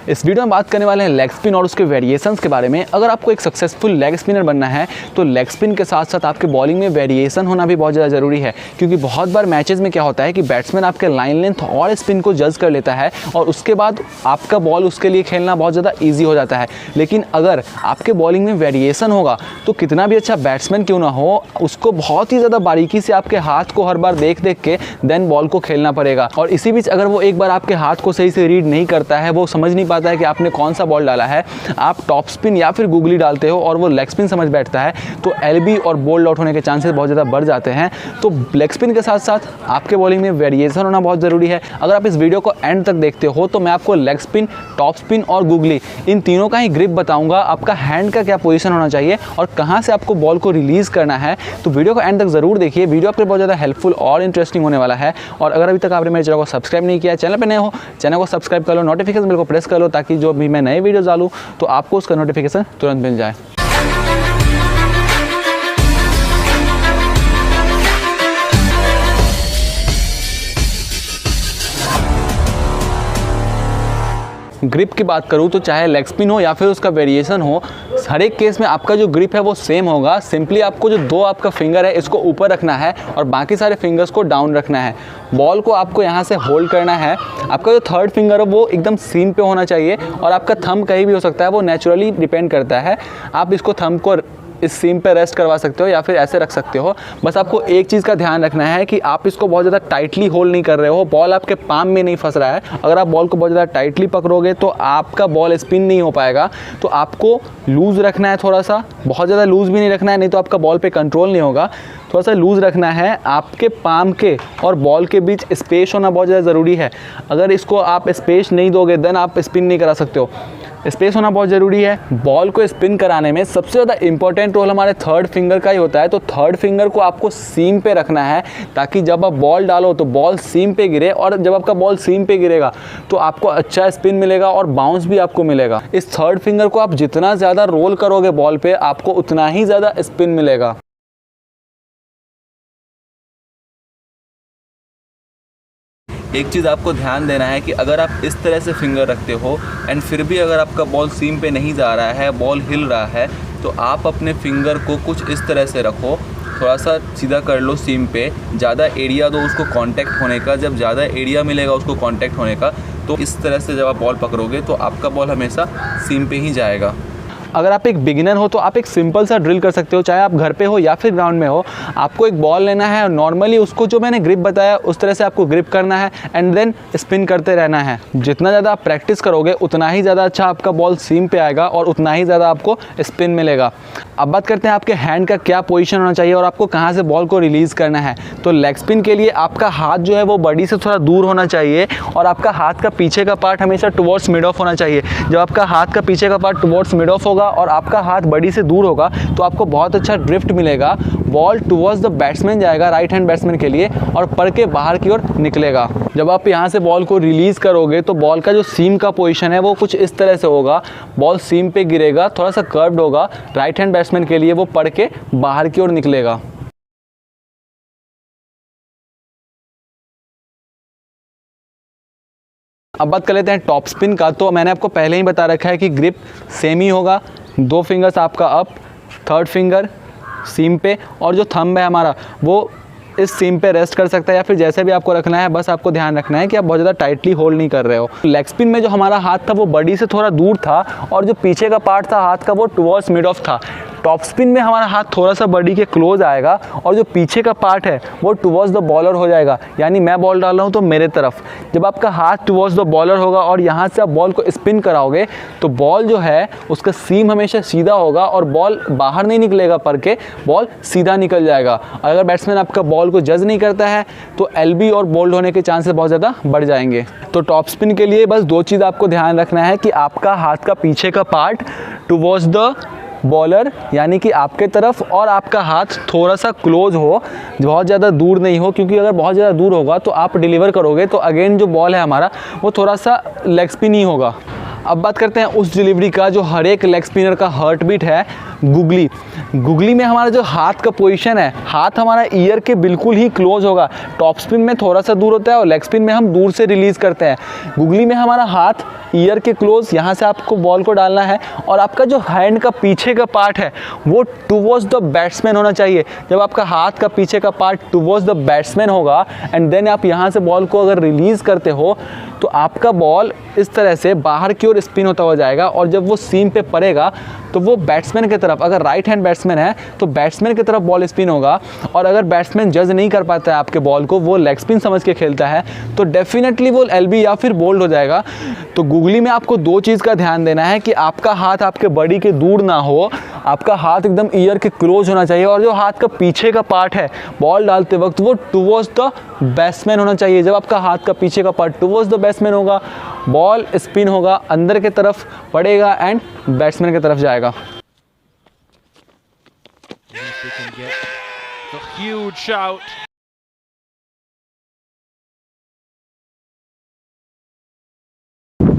इस वीडियो में बात करने वाले हैं लेग स्पिन और उसके वेरिएशंस के बारे में। अगर आपको एक सक्सेसफुल लेग स्पिनर बनना है तो लेग स्पिन के साथ साथ आपके बॉलिंग में वेरिएशन होना भी बहुत ज़्यादा ज़रूरी है, क्योंकि बहुत बार मैचेस में क्या होता है कि बैट्समैन आपके लाइन लेंथ और स्पिन को जज कर लेता है और उसके बाद आपका बॉल उसके लिए खेलना बहुत ज़्यादा ईजी हो जाता है। लेकिन अगर आपके बॉलिंग में वेरिएशन होगा तो कितना भी अच्छा बैट्समैन क्यों ना हो, उसको बहुत ही ज़्यादा बारीकी से आपके हाथ को हर बार देख देख के देन बॉल को खेलना पड़ेगा। और इसी बीच अगर वो एक बार आपके हाथ को सही से रीड नहीं करता है, वो समझ नहीं पाता है कि आपने कौन सा बॉल डाला है, आप टॉप स्पिन या फिर गूगली डालते हो और वो लेग स्पिन समझ बैठता है, तो एलबी और बोल्ड आउट होने के चांसेस बहुत ज़्यादा बढ़ जाते हैं। तो लेग स्पिन के साथ साथ आपके बॉलिंग में वेरिएशन होना बहुत ज़रूरी है। अगर आप इस वीडियो को एंड तक देखते हो तो मैं आपको लेग स्पिन, टॉप स्पिन और गूगली इन तीनों का ही ग्रिप बताऊंगा, आपका हैंड का क्या पोजीशन होना चाहिए और कहां से आपको बॉल को रिलीज़ करना है। तो वीडियो को एंड तक ज़रूर देखिए, वीडियो आपके बहुत ज़्यादा हेल्पफुल और इंटरेस्टिंग होने वाला है। और अगर अभी तक आपने मेरे चैनल को सब्सक्राइब नहीं किया, चैनल पर नए हो चैनल को सब्सक्राइब कर लो, नोटिफिकेशन बेल को प्रेस कर लो, ताकि जो भी मैं नए वीडियो डालूँ तो आपको उसका नोटिफिकेशन तुरंत मिल जाए। ग्रिप की बात करूँ तो चाहे लेग स्पिन हो या फिर उसका वेरिएशन हो, हर एक केस में आपका जो ग्रिप है वो सेम होगा। सिंपली आपको जो दो आपका फिंगर है इसको ऊपर रखना है और बाकी सारे फिंगर्स को डाउन रखना है। बॉल को आपको यहाँ से होल्ड करना है। आपका जो थर्ड फिंगर है वो एकदम सीम पे होना चाहिए और आपका थंब कहीं भी हो सकता है, वो नेचुरली डिपेंड करता है। आप इसको थंब को इस सीम पे रेस्ट करवा सकते हो या फिर ऐसे रख सकते हो। बस आपको एक चीज़ का ध्यान रखना है कि आप इसको बहुत ज़्यादा टाइटली होल्ड नहीं कर रहे हो, बॉल आपके पाम में नहीं फंस रहा है। अगर आप बॉल को बहुत ज़्यादा टाइटली पकड़ोगे तो आपका बॉल स्पिन नहीं हो पाएगा। तो आपको लूज़ रखना है, थोड़ा सा, बहुत ज़्यादा लूज़ भी नहीं रखना है, नहीं तो आपका बॉल पे कंट्रोल नहीं होगा। थोड़ा सा लूज़ रखना है। आपके पाम के और बॉल के बीच स्पेस होना बहुत ज़्यादा ज़रूरी है। अगर इसको आप स्पेस नहीं दोगे देन आप स्पिन नहीं करा सकते हो। स्पेस होना बहुत ज़रूरी है। बॉल को स्पिन कराने में सबसे ज़्यादा इंपॉर्टेंट रोल हमारे थर्ड फिंगर का ही होता है। तो थर्ड फिंगर को आपको सीम पे रखना है, ताकि जब आप बॉल डालो तो बॉल सीम पे गिरे, और जब आपका बॉल सीम पे गिरेगा तो आपको अच्छा स्पिन मिलेगा और बाउंस भी आपको मिलेगा। इस थर्ड फिंगर को आप जितना ज़्यादा रोल करोगे बॉल पे, आपको उतना ही ज़्यादा स्पिन मिलेगा। एक चीज़ आपको ध्यान देना है कि अगर आप इस तरह से फिंगर रखते हो एंड फिर भी अगर आपका बॉल सीम पे नहीं जा रहा है, बॉल हिल रहा है, तो आप अपने फिंगर को कुछ इस तरह से रखो, थोड़ा सा सीधा कर लो सीम पे, ज़्यादा एरिया दो उसको कांटेक्ट होने का। जब ज़्यादा एरिया मिलेगा उसको कांटेक्ट होने का, तो इस तरह से जब आप बॉल पकड़ोगे तो आपका बॉल हमेशा सीम पे ही जाएगा। अगर आप एक बिगिनर हो तो आप एक सिंपल सा ड्रिल कर सकते हो, चाहे आप घर पे हो या फिर ग्राउंड में हो। आपको एक बॉल लेना है और नॉर्मली उसको जो मैंने ग्रिप बताया उस तरह से आपको ग्रिप करना है एंड देन स्पिन करते रहना है। जितना ज़्यादा आप प्रैक्टिस करोगे उतना ही ज़्यादा अच्छा आपका बॉल सीम पे आएगा और उतना ही ज़्यादा आपको स्पिन मिलेगा। अब बात करते हैं आपके हैंड का क्या पोजीशन होना चाहिए और आपको कहाँ से बॉल को रिलीज़ करना है। तो लेग स्पिन के लिए आपका हाथ जो है वो बॉडी से थोड़ा दूर होना चाहिए और आपका हाथ का पीछे का पार्ट हमेशा टुवर्ड्स मिड ऑफ होना चाहिए। जब आपका हाथ का पीछे का पार्ट टुवर्ड्स मिड ऑफ होगा और आपका हाथ बॉडी से दूर होगा तो आपको बहुत अच्छा ड्रिफ्ट मिलेगा। बॉल टुवर्ड्स द बैट्समैन जाएगा, राइट हैंड बैट्समैन के लिए, और पड़ के बाहर की ओर निकलेगा। जब आप यहाँ से बॉल को रिलीज़ करोगे तो बॉल का जो सीम का पोजीशन है वो कुछ इस तरह से होगा। बॉल सीम पे गिरेगा, थोड़ा सा कर्व्ड होगा, राइट हैंड बैट्समैन के लिए वो पड़ के बाहर की ओर निकलेगा। अब बात कर लेते हैं टॉप स्पिन का। तो मैंने आपको पहले ही बता रखा है कि ग्रिप सेम ही होगा। दो फिंगर्स आपका अप, थर्ड फिंगर सीम पे, और जो थंब है हमारा वो इस सीम पे रेस्ट कर सकता है या फिर जैसे भी आपको रखना है। बस आपको ध्यान रखना है कि आप बहुत ज़्यादा टाइटली होल्ड नहीं कर रहे हो। लेग स्पिन में जो हमारा हाथ था वो बॉडी से थोड़ा दूर था और जो पीछे का पार्ट था हाथ का वो टुवर्ड्स मिड ऑफ था। टॉप स्पिन में हमारा हाथ थोड़ा सा बॉडी के क्लोज आएगा और जो पीछे का पार्ट है वो टुवर्ड्स द बॉलर हो जाएगा, यानी मैं बॉल डाल रहा हूँ तो मेरे तरफ। जब आपका हाथ टुवर्ड्स द बॉलर होगा और यहाँ से आप बॉल को स्पिन कराओगे तो बॉल जो है उसका सीम हमेशा सीधा होगा और बॉल बाहर नहीं निकलेगा पर के, बॉल सीधा निकल जाएगा। अगर बैट्समैन आपका बॉल को जज नहीं करता है तो एलबी और बोल्ड होने के चांसेस बहुत ज़्यादा बढ़ जाएंगे। तो टॉप स्पिन के लिए बस दो चीज़ आपको ध्यान रखना है कि आपका हाथ का पीछे का पार्ट टुवर्ड्स द बॉलर यानी कि आपके तरफ, और आपका हाथ थोड़ा सा क्लोज हो, बहुत ज़्यादा दूर नहीं हो, क्योंकि अगर बहुत ज़्यादा दूर होगा तो आप डिलीवर करोगे तो अगेन जो बॉल है हमारा वो थोड़ा सा लेग स्पिन ही होगा। अब बात करते हैं उस डिलीवरी का जो हर एक लेग स्पिनर का हार्ट बीट है। गुगली में हमारा जो हाथ का पोजीशन है, हाथ हमारा ईयर के बिल्कुल ही क्लोज होगा। टॉप स्पिन में थोड़ा सा दूर होता है और लेग स्पिन में हम दूर से रिलीज़ करते हैं। गुगली में हमारा हाथ ईयर के क्लोज, यहाँ से आपको बॉल को डालना है और आपका जो हैंड का पीछे का पार्ट है वो टुवर्ड्स द बैट्समैन होना चाहिए। जब आपका हाथ का पीछे का पार्ट टुवर्ड्स द बैट्समैन होगा एंड देन आप यहाँ से बॉल को अगर रिलीज़ करते हो तो आपका बॉल इस तरह से बाहर की ओर स्पिन होता हुआ जाएगा और जब वो सीम पे पड़ेगा तो वो बैट्समैन की तरफ, अगर राइट हैंड बैट्समैन है तो बैट्समैन की तरफ बॉल स्पिन होगा। और अगर बैट्समैन जज नहीं कर पाता है आपके बॉल को, वो लेग स्पिन समझ के खेलता है, तो डेफिनेटली वो एलबी या फिर बोल्ड हो जाएगा। तो गुगली में आपको दो चीज़ का ध्यान देना है कि आपका हाथ आपके बॉडी के दूर ना हो, आपका हाथ एकदम ईयर के क्लोज होना चाहिए और जो हाथ का पीछे का पार्ट है बॉल डालते वक्त वो टुवर्ड्स द बैट्समैन होना चाहिए। जब आपका हाथ का पीछे का पार्ट टुवर्ड्स द बैट्समैन होगा, बॉल स्पिन होगा, अंदर की तरफ पड़ेगा एंड बैट्समैन की तरफ जाएगा।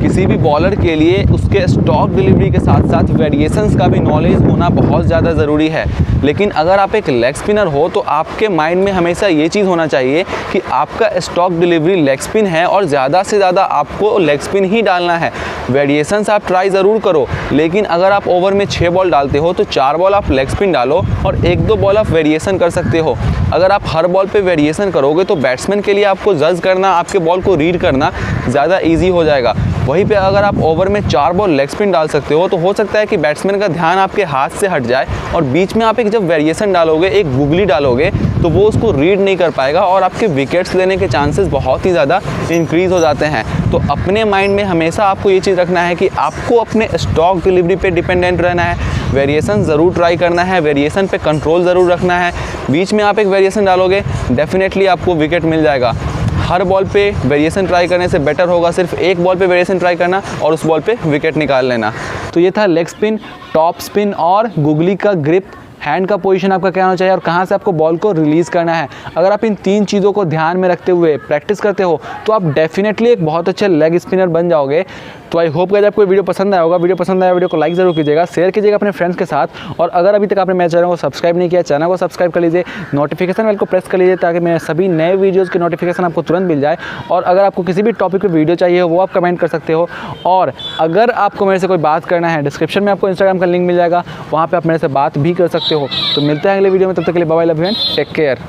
किसी भी बॉलर के लिए उसके स्टॉक डिलीवरी के साथ साथ वेरिएशंस का भी नॉलेज होना बहुत ज़्यादा ज़रूरी है। लेकिन अगर आप एक लेग स्पिनर हो तो आपके माइंड में हमेशा ये चीज़ होना चाहिए कि आपका स्टॉक डिलीवरी लेग स्पिन है और ज़्यादा से ज़्यादा आपको लेग स्पिन ही डालना है। वेरिएशंस आप ट्राई ज़रूर करो, लेकिन अगर आप ओवर में 6 बॉल डालते हो तो 4 बॉल आप लेग स्पिन डालो और 1-2 बॉल आप वेरिएशन कर सकते हो। अगर आप हर बॉल पे वेरिएशन करोगे तो बैट्समैन के लिए आपको जज करना, आपके बॉल को रीड करना ज़्यादा ईजी हो जाएगा। वहीं पे अगर आप ओवर में 4 बॉल लेग स्पिन डाल सकते हो तो हो सकता है कि बैट्समैन का ध्यान आपके हाथ से हट जाए और बीच में आप एक जब वेरिएशन डालोगे, एक गुगली डालोगे, तो वो उसको रीड नहीं कर पाएगा और आपके विकेट्स लेने के चांसेस बहुत ही ज़्यादा इंक्रीज़ हो जाते हैं। तो अपने माइंड में हमेशा आपको ये चीज़ रखना है कि आपको अपने स्टॉक डिलीवरी पे डिपेंडेंट रहना है। वेरिएशन ज़रूर ट्राई करना है, वेरिएशन पे कंट्रोल ज़रूर रखना है। बीच में आप एक वेरिएशन डालोगे, डेफिनेटली आपको विकेट मिल जाएगा। हर बॉल पे वेरिएशन ट्राई करने से बेटर होगा सिर्फ एक बॉल पे वेरिएशन ट्राई करना और उस बॉल पे विकेट निकाल लेना। तो ये था लेग स्पिन, टॉप स्पिन और गुगली का ग्रिप, हैंड का पोजीशन आपका क्या होना चाहिए और कहाँ से आपको बॉल को रिलीज़ करना है। अगर आप इन 3 चीज़ों को ध्यान में रखते हुए प्रैक्टिस करते हो तो आप डेफिनेटली एक बहुत अच्छे लेग स्पिनर बन जाओगे। तो आई होप गाइस आपको वीडियो पसंद आया होगा। वीडियो पसंद आया वीडियो को लाइक ज़रूर कीजिएगा, शेयर कीजिएगा अपने फ्रेंड्स के साथ। और अगर अभी तक आपने मेरे चैनल को सब्सक्राइब नहीं किया, चैनल को सब्सक्राइब कर लीजिए, नोटिफिकेशन बेल को प्रेस कर लीजिए ताकि मेरे सभी नए वीडियोज़ की नोटिफिकेशन आपको तुरंत मिल जाए। और अगर आपको किसी भी टॉपिक पर वीडियो चाहिए वो आप कमेंट कर सकते हो। और अगर आपको मेरे से कोई बात करना है, डिस्क्रिप्शन में आपको इंस्टाग्राम का लिंक मिल जाएगा, वहाँ पर आप मेरे से बात भी कर सकते हो। तो मिलते हैं अगले वीडियो में, तब तक के लिए bye bye, love you and take care.